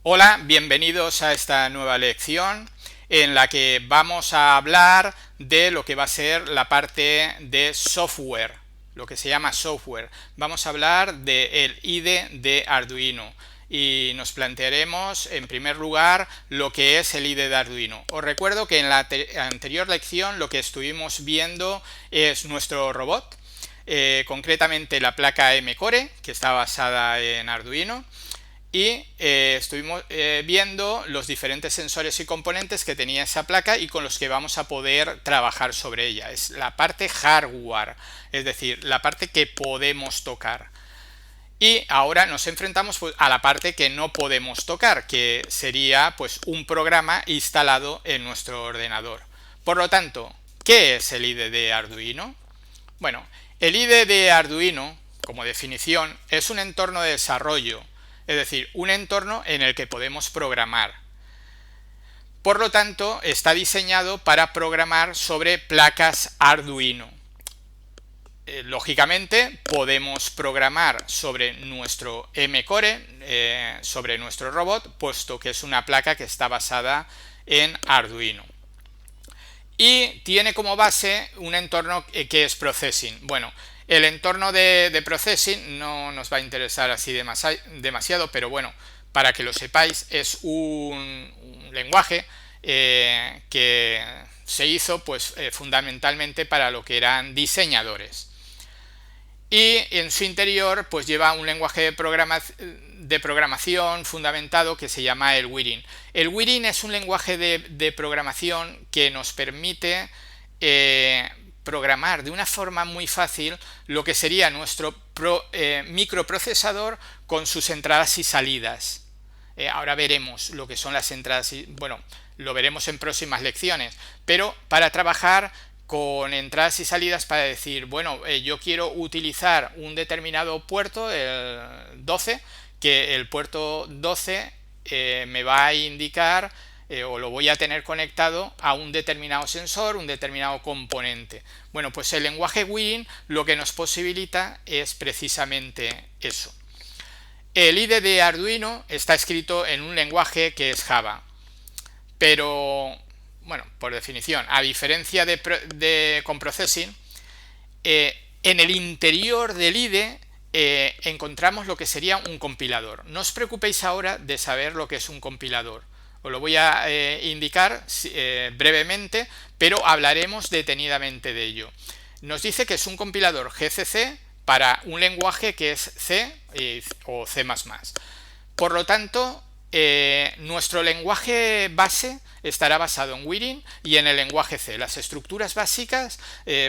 Hola, bienvenidos a esta nueva lección en la que vamos a hablar de lo que va a ser la parte de software, lo que se llama software. Vamos a hablar del IDE de Arduino y nos plantearemos en primer lugar lo que es el IDE de Arduino. Os recuerdo que en la anterior lección lo que estuvimos viendo es nuestro robot, concretamente la placa M-Core, que está basada en Arduino, y estuvimos viendo los diferentes sensores y componentes que tenía esa placa y con los que vamos a poder trabajar sobre ella. Es la parte hardware, es decir, la parte que podemos tocar. Y ahora nos enfrentamos pues, a la parte que no podemos tocar, que sería pues un programa instalado en nuestro ordenador. Por lo tanto, ¿qué es el IDE de Arduino? Bueno, el IDE de Arduino, como definición, es un entorno de desarrollo, es decir, un entorno en el que podemos programar. Por lo tanto, está diseñado para programar sobre placas Arduino. Lógicamente, podemos programar sobre nuestro M-Core, sobre nuestro robot, puesto que es una placa que está basada en Arduino. Y tiene como base un entorno que es Processing. Bueno, el entorno de Processing no nos va a interesar así demasiado, pero bueno, para que lo sepáis, es un lenguaje que se hizo pues fundamentalmente para lo que eran diseñadores. Y en su interior pues lleva un lenguaje de programación fundamentado que se llama el Wirin. El Wirin es un lenguaje de programación que nos permite programar de una forma muy fácil lo que sería nuestro microprocesador con sus entradas y salidas. Ahora veremos lo que son las entradas y, bueno, lo veremos en próximas lecciones, pero para trabajar con entradas y salidas para decir, bueno, yo quiero utilizar un determinado puerto, el 12, que el puerto 12 me va a indicar o lo voy a tener conectado a un determinado sensor, un determinado componente. Bueno, pues el lenguaje Wirin lo que nos posibilita es precisamente eso. El IDE de Arduino está escrito en un lenguaje que es Java, pero bueno, por definición, a diferencia con Processing, en el interior del IDE encontramos lo que sería un compilador. No os preocupéis ahora de saber lo que es un compilador. Os lo voy a indicar brevemente, pero hablaremos detenidamente de ello. Nos dice que es un compilador GCC para un lenguaje que es C o C++. Por lo tanto, nuestro lenguaje base estará basado en Wirin y en el lenguaje C. Las estructuras básicas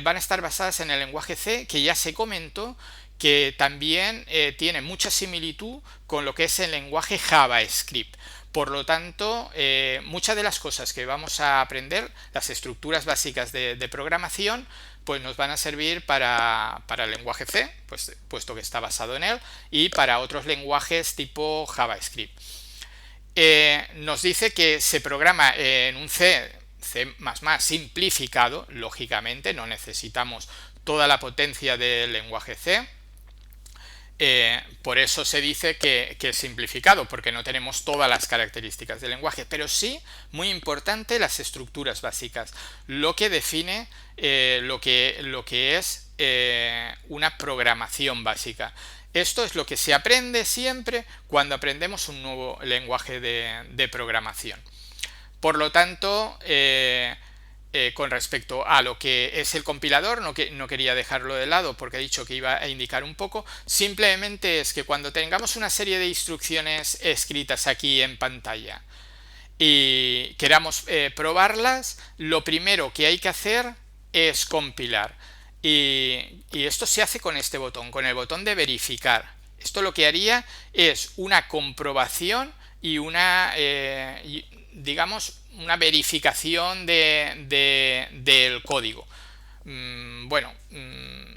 van a estar basadas en el lenguaje C, que ya se comentó que también tiene mucha similitud con lo que es el lenguaje JavaScript. Por lo tanto, muchas de las cosas que vamos a aprender, las estructuras básicas de programación, pues nos van a servir para el lenguaje C, pues, puesto que está basado en él, y para otros lenguajes tipo JavaScript. Nos dice que se programa en un C simplificado, lógicamente, no necesitamos toda la potencia del lenguaje C. Por eso se dice que es simplificado, porque no tenemos todas las características del lenguaje, pero sí, muy importante, las estructuras básicas, lo que define lo que es una programación básica. Esto es lo que se aprende siempre cuando aprendemos un nuevo lenguaje de programación. Por lo tanto, con respecto a lo que es el compilador, no quería dejarlo de lado porque he dicho que iba a indicar un poco, simplemente es que cuando tengamos una serie de instrucciones escritas aquí en pantalla y queramos probarlas, lo primero que hay que hacer es compilar. Y esto se hace con este botón, con el botón de verificar. Esto lo que haría es una comprobación y digamos, una verificación del código. Bueno,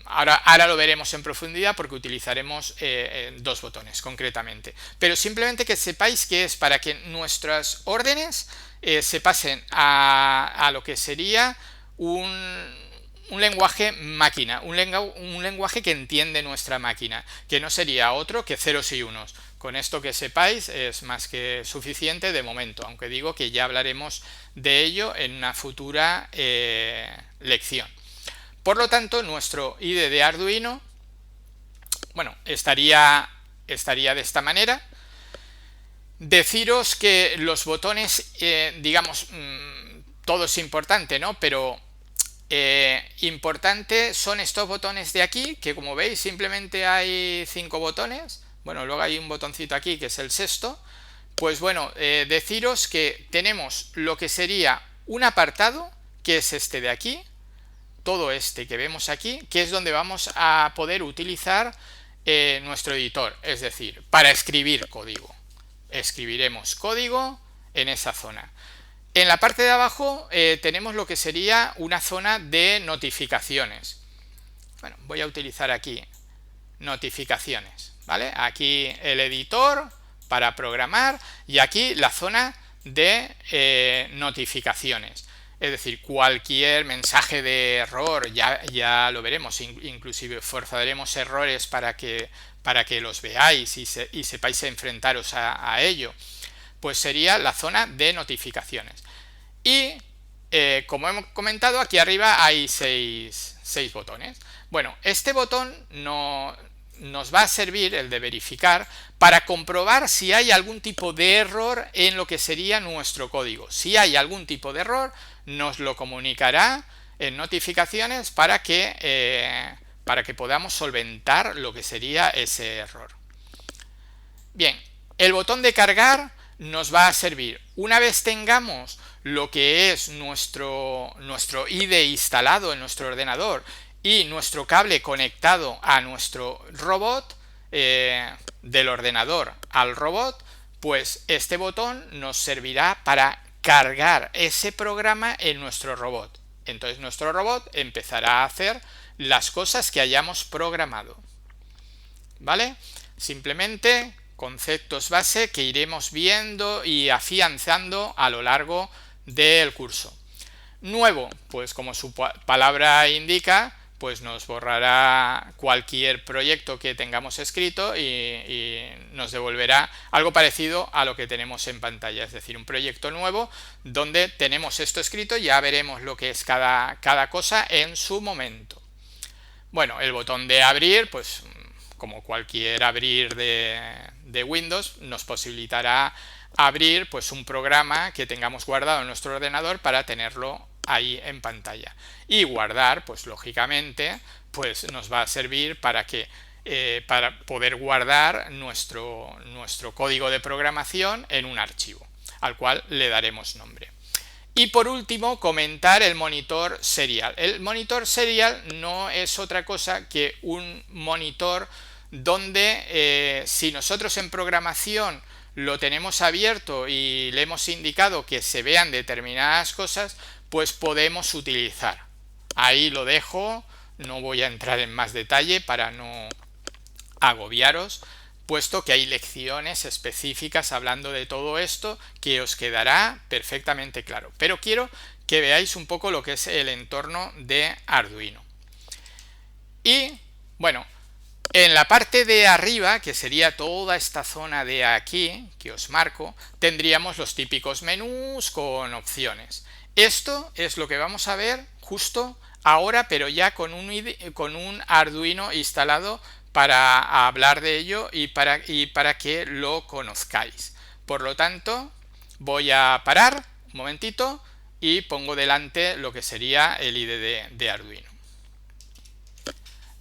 ahora lo veremos en profundidad porque utilizaremos dos botones concretamente. Pero simplemente que sepáis que es para que nuestras órdenes se pasen a lo que sería un lenguaje máquina, un lenguaje que entiende nuestra máquina, que no sería otro que ceros y unos. Con esto que sepáis es más que suficiente de momento, aunque digo que ya hablaremos de ello en una futura lección. Por lo tanto, nuestro IDE de Arduino, bueno, estaría de esta manera. Deciros que los botones, digamos, todo es importante, ¿no? Pero importante son estos botones de aquí, que como veis simplemente hay 5 botones. Bueno, luego hay un botoncito aquí que es el sexto. Pues bueno, deciros que tenemos lo que sería un apartado, que es este de aquí, todo este que vemos aquí, que es donde vamos a poder utilizar nuestro editor, es decir, para escribir código. Escribiremos código en esa zona. En la parte de abajo tenemos lo que sería una zona de notificaciones. Bueno, voy a utilizar aquí notificaciones, ¿vale? Aquí el editor para programar y aquí la zona de notificaciones. Es decir, cualquier mensaje de error, ya lo veremos, inclusive forzaremos errores para que los veáis y sepáis enfrentaros a ello. Pues sería la zona de notificaciones. Y como hemos comentado, aquí arriba hay 6 botones. Bueno, este botón nos va a servir, el de verificar, para comprobar si hay algún tipo de error en lo que sería nuestro código. Si hay algún tipo de error, nos lo comunicará en notificaciones para que podamos solventar lo que sería ese error. Bien, el botón de cargar nos va a servir. Una vez tengamos lo que es nuestro IDE instalado en nuestro ordenador y nuestro cable conectado a nuestro robot, del ordenador al robot, pues este botón nos servirá para cargar ese programa en nuestro robot. Entonces nuestro robot empezará a hacer las cosas que hayamos programado. ¿Vale? Simplemente conceptos base que iremos viendo y afianzando a lo largo del curso. Nuevo, pues como su palabra indica, pues nos borrará cualquier proyecto que tengamos escrito y nos devolverá algo parecido a lo que tenemos en pantalla, es decir, un proyecto nuevo donde tenemos esto escrito. Ya veremos lo que es cada cosa en su momento. Bueno, el botón de abrir, pues como cualquier abrir de Windows, nos posibilitará abrir pues un programa que tengamos guardado en nuestro ordenador para tenerlo ahí en pantalla. Y guardar, pues lógicamente, pues nos va a servir para poder guardar nuestro código de programación en un archivo, al cual le daremos nombre. Y por último, comentar el monitor serial. El monitor serial no es otra cosa que un monitor donde si nosotros en programación lo tenemos abierto y le hemos indicado que se vean determinadas cosas, pues podemos utilizar. Ahí lo dejo, no voy a entrar en más detalle para no agobiaros, puesto que hay lecciones específicas hablando de todo esto que os quedará perfectamente claro. Pero quiero que veáis un poco lo que es el entorno de Arduino. Y bueno, en la parte de arriba, que sería toda esta zona de aquí, que os marco, tendríamos los típicos menús con opciones. Esto es lo que vamos a ver justo ahora, pero ya con un Arduino instalado para hablar de ello y para que lo conozcáis. Por lo tanto, voy a parar un momentito y pongo delante lo que sería el IDE de Arduino.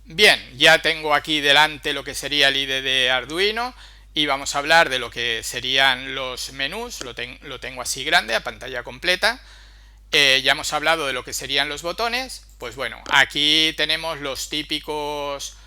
Bien, ya tengo aquí delante lo que sería el IDE de Arduino y vamos a hablar de lo que serían los menús. Lo tengo así grande, a pantalla completa. Ya hemos hablado de lo que serían los botones. Pues bueno, aquí tenemos los típicos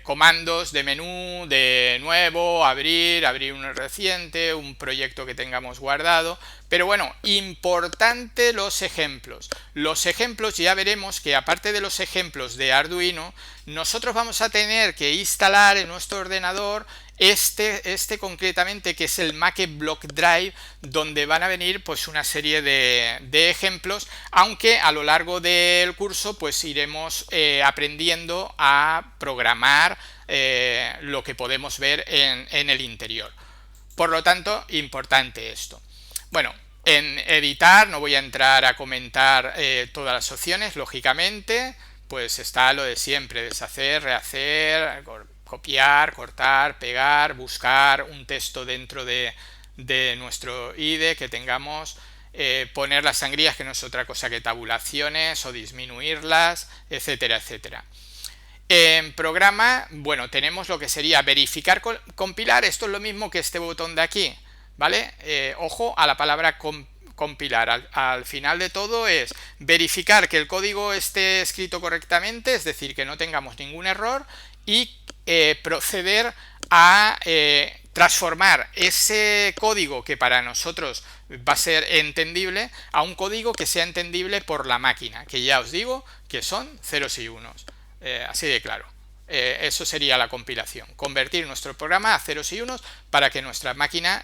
comandos de menú, de nuevo, abrir uno reciente, un proyecto que tengamos guardado. Pero bueno, importante los ejemplos. Los ejemplos, ya veremos que aparte de los ejemplos de Arduino, nosotros vamos a tener que instalar en nuestro ordenador Este concretamente, que es el Make Block Drive, donde van a venir pues una serie de ejemplos, aunque a lo largo del curso pues iremos aprendiendo a programar lo que podemos ver en el interior. Por lo tanto, importante esto. Bueno, en editar no voy a entrar a comentar todas las opciones, lógicamente, pues está lo de siempre: deshacer, rehacer, copiar, cortar, pegar, buscar un texto dentro de nuestro IDE que tengamos, poner las sangrías, que no es otra cosa que tabulaciones, o disminuirlas, etcétera, etcétera. En programa, bueno, tenemos lo que sería verificar, compilar. Esto es lo mismo que este botón de aquí, ¿vale? Ojo a la palabra compilar. Al final de todo es verificar que el código esté escrito correctamente, es decir, que no tengamos ningún error, y proceder a transformar ese código que para nosotros va a ser entendible a un código que sea entendible por la máquina, que ya os digo que son ceros y unos. Así de claro. Eso sería la compilación: convertir nuestro programa a ceros y unos para que nuestra máquina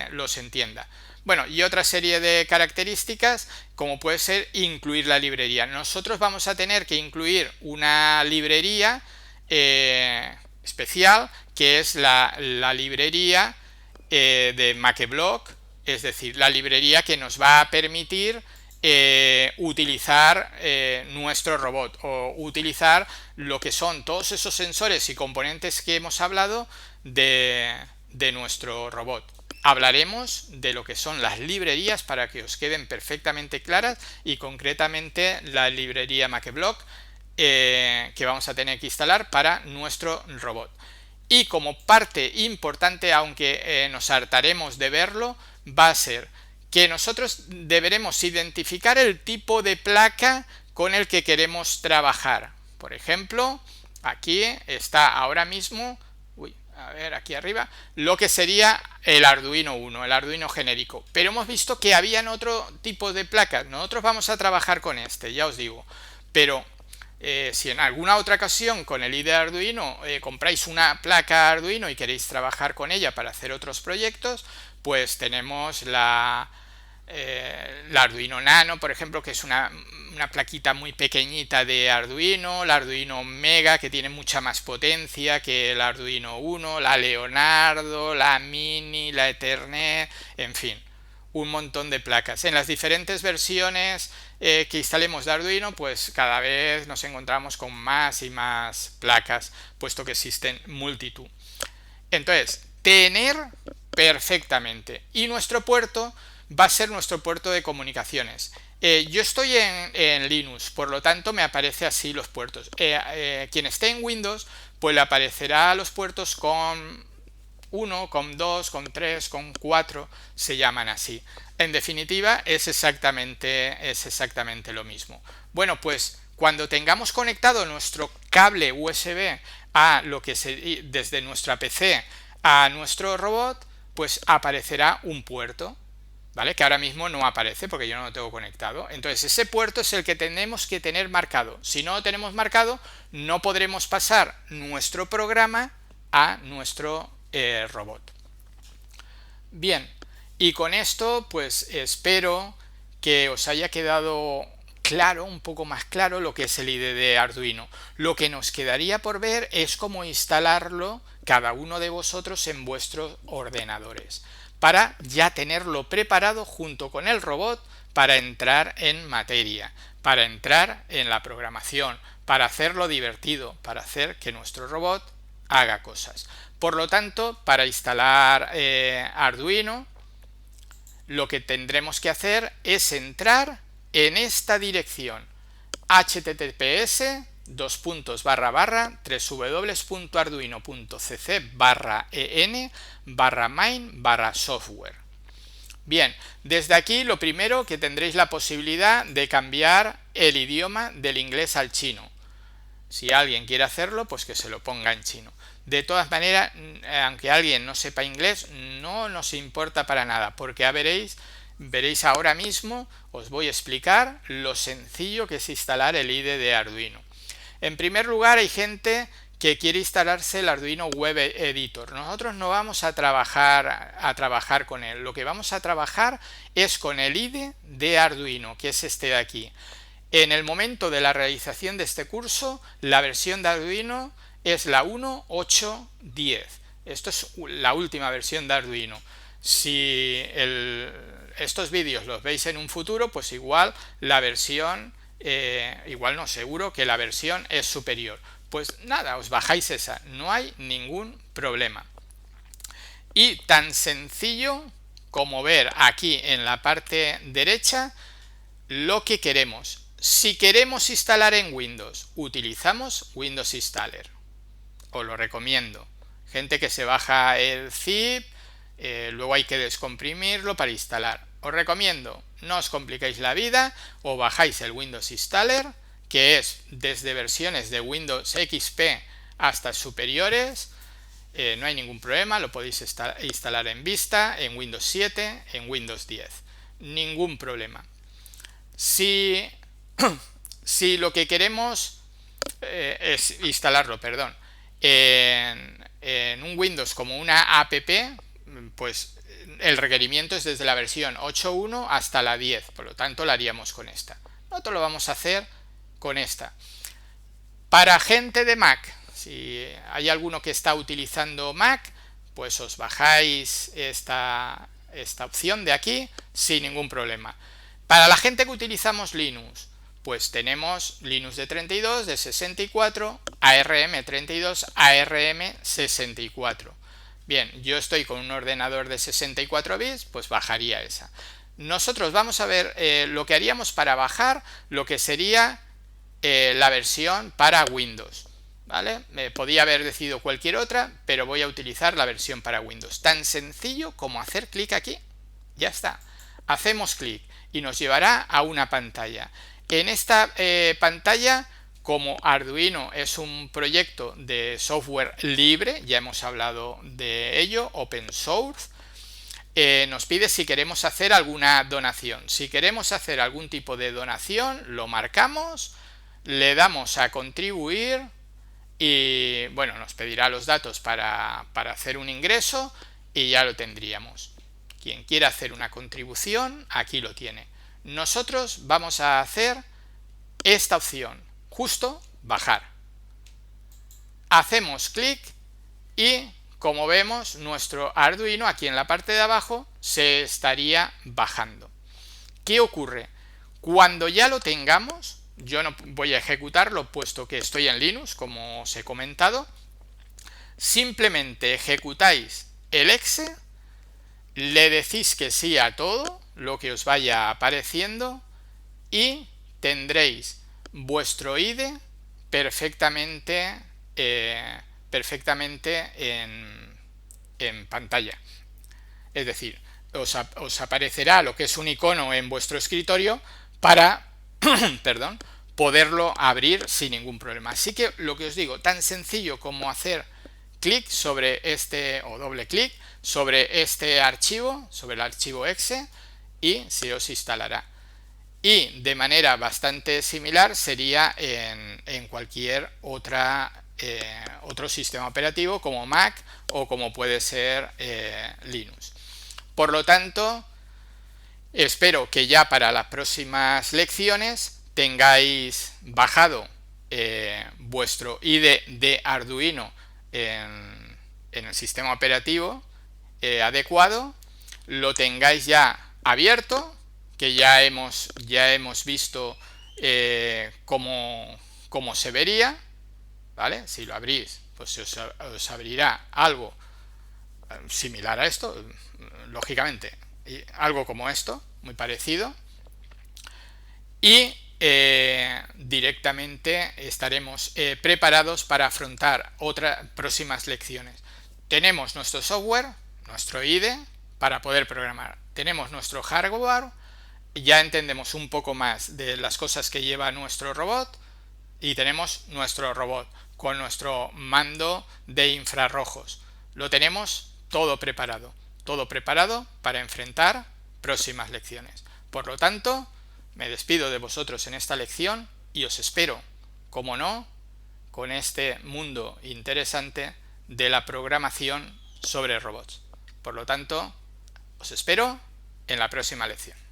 los entienda. Bueno, y otra serie de características, como puede ser incluir la librería. Nosotros vamos a tener que incluir una librería especial, que es la librería de MakeBlock, es decir, la librería que nos va a permitir utilizar nuestro robot, o utilizar lo que son todos esos sensores y componentes que hemos hablado de nuestro robot. Hablaremos de lo que son las librerías para que os queden perfectamente claras, y concretamente la librería MakeBlock que vamos a tener que instalar para nuestro robot. Y como parte importante, aunque nos hartaremos de verlo, va a ser que nosotros deberemos identificar el tipo de placa con el que queremos trabajar. Por ejemplo, aquí está ahora mismo, a ver, aquí arriba, lo que sería el Arduino 1, el Arduino genérico. Pero hemos visto que habían otro tipo de placas. Nosotros vamos a trabajar con este, ya os digo. Pero si en alguna otra ocasión con el IDE Arduino compráis una placa Arduino y queréis trabajar con ella para hacer otros proyectos, pues tenemos la Arduino Nano, por ejemplo, que es una plaquita muy pequeñita de Arduino, la Arduino Mega, que tiene mucha más potencia que el Arduino 1, la Leonardo, la Mini, la Ethernet, en fin, un montón de placas. En las diferentes versiones que instalemos de Arduino, pues cada vez nos encontramos con más y más placas, puesto que existen multitud. Entonces, tener perfectamente. Y nuestro puerto va a ser nuestro puerto de comunicaciones. Yo estoy en Linux, por lo tanto me aparece así los puertos. Quien esté en Windows, pues le aparecerá los puertos con 1, con 2, con 3, con 4, se llaman así. En definitiva, es exactamente lo mismo. Bueno, pues cuando tengamos conectado nuestro cable USB a lo que desde nuestra PC a nuestro robot, pues aparecerá un puerto, ¿vale? Que ahora mismo no aparece porque yo no lo tengo conectado. Entonces ese puerto es el que tenemos que tener marcado. Si no lo tenemos marcado, no podremos pasar nuestro programa a nuestro robot. Bien, y con esto pues espero que os haya quedado claro, un poco más claro, lo que es el IDE de Arduino. Lo que nos quedaría por ver es cómo instalarlo cada uno de vosotros en vuestros ordenadores, para ya tenerlo preparado junto con el robot para entrar en materia, para entrar en la programación, para hacerlo divertido, para hacer que nuestro robot haga cosas. Por lo tanto, para instalar Arduino, lo que tendremos que hacer es entrar en esta dirección: https://www.arduino.cc/en/main/software. Bien, desde aquí lo primero que tendréis la posibilidad de cambiar el idioma del inglés al chino. Si alguien quiere hacerlo, pues que se lo ponga en chino. De todas maneras, aunque alguien no sepa inglés, no nos importa para nada, porque veréis ahora mismo, os voy a explicar lo sencillo que es instalar el IDE de Arduino. En primer lugar, hay gente que quiere instalarse el Arduino Web Editor. Nosotros no vamos a trabajar con él. Lo que vamos a trabajar es con el IDE de Arduino, que es este de aquí. En el momento de la realización de este curso, la versión de Arduino es la 1.8.10. Esto es la última versión de Arduino. Si estos vídeos los veis en un futuro, pues igual la versión, igual no, seguro que la versión es superior. Pues nada, os bajáis esa, no hay ningún problema. Y tan sencillo como ver aquí en la parte derecha lo que queremos. Si queremos instalar en Windows, utilizamos Windows Installer. Os lo recomiendo. Gente que se baja el zip, luego hay que descomprimirlo para instalar. Os recomiendo, no os compliquéis la vida, o bajáis el Windows Installer, que es desde versiones de Windows XP hasta superiores. No hay ningún problema, lo podéis instalar en Vista, en Windows 7, en Windows 10. Ningún problema. Si lo que queremos es instalarlo, perdón, en un Windows como una app, pues el requerimiento es desde la versión 8.1 hasta la 10, por lo tanto lo haríamos con esta. Nosotros lo vamos a hacer con esta. Para gente de Mac, si hay alguno que está utilizando Mac, pues os bajáis esta opción de aquí sin ningún problema. Para la gente que utilizamos Linux, pues tenemos Linux de 32, de 64, ARM32, ARM64. Bien, yo estoy con un ordenador de 64 bits, pues bajaría esa. Nosotros vamos a ver lo que haríamos para bajar lo que sería la versión para Windows, ¿vale? Podía haber decidido cualquier otra, pero voy a utilizar la versión para Windows. Tan sencillo como hacer clic aquí, ya está. Hacemos clic y nos llevará a una pantalla. En esta pantalla, como Arduino es un proyecto de software libre, ya hemos hablado de ello, open source, nos pide si queremos hacer alguna donación. Si queremos hacer algún tipo de donación, lo marcamos, le damos a contribuir y bueno, nos pedirá los datos para hacer un ingreso y ya lo tendríamos. Quien quiera hacer una contribución, aquí lo tiene. Nosotros vamos a hacer esta opción, justo bajar. Hacemos clic y como vemos nuestro Arduino aquí en la parte de abajo se estaría bajando. ¿Qué ocurre? Cuando ya lo tengamos, yo no voy a ejecutarlo puesto que estoy en Linux, como os he comentado, simplemente ejecutáis el exe, le decís que sí a todo lo que os vaya apareciendo y tendréis vuestro IDE perfectamente en pantalla. Es decir, os aparecerá lo que es un icono en vuestro escritorio para perdón, poderlo abrir sin ningún problema. Así que lo que os digo, tan sencillo como hacer clic sobre este o doble clic sobre este archivo, sobre el archivo exe, y se os instalará. Y de manera bastante similar sería en cualquier otro sistema operativo como Mac o como puede ser Linux. Por lo tanto, espero que ya para las próximas lecciones tengáis bajado vuestro IDE de Arduino en el sistema operativo adecuado, lo tengáis ya abierto, que ya hemos visto cómo se vería, ¿vale? Si lo abrís, pues os abrirá algo similar a esto, lógicamente, algo como esto, muy parecido, y directamente estaremos preparados para afrontar otras próximas lecciones. Tenemos nuestro software, nuestro IDE, para poder programar. Tenemos nuestro hardware, ya entendemos un poco más de las cosas que lleva nuestro robot, y tenemos nuestro robot con nuestro mando de infrarrojos. Lo tenemos todo preparado para enfrentar próximas lecciones. Por lo tanto, me despido de vosotros en esta lección y os espero, como no, con este mundo interesante de la programación sobre robots. Por lo tanto, os espero en la próxima lección.